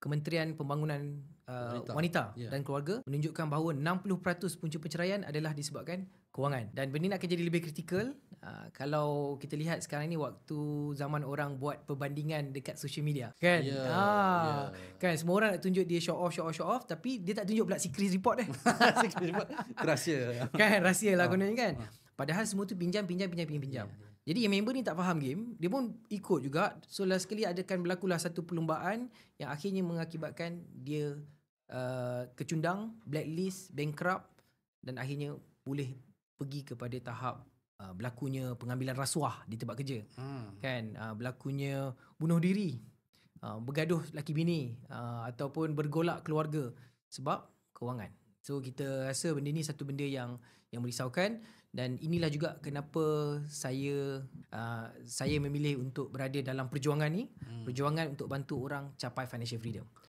Kementerian Pembangunan Wanita dan Keluarga menunjukkan bahawa 60% punca perceraian adalah disebabkan kewangan. Dan benda ni akan jadi lebih kritikal kalau kita lihat sekarang ni waktu zaman orang buat perbandingan dekat social media. Kan? Kan semua orang nak tunjuk dia show off tapi dia tak tunjuk pula secret report dia. Secret report rahsia. Kan rahsia lah kononnya kan. Padahal semua tu pinjam. Jadi yang member ni tak faham game, dia pun ikut juga. So last sekali berlakulah satu perlombaan yang akhirnya mengakibatkan dia kecundang, blacklist, bankrupt dan akhirnya boleh pergi kepada tahap berlakunya pengambilan rasuah di tempat kerja. Kan, berlakunya bunuh diri, bergaduh laki bini, ataupun bergolak keluarga sebab kewangan. So kita rasa benda ni satu benda yang merisaukan, dan inilah juga kenapa saya memilih untuk berada dalam perjuangan ni, perjuangan untuk bantu orang capai financial freedom.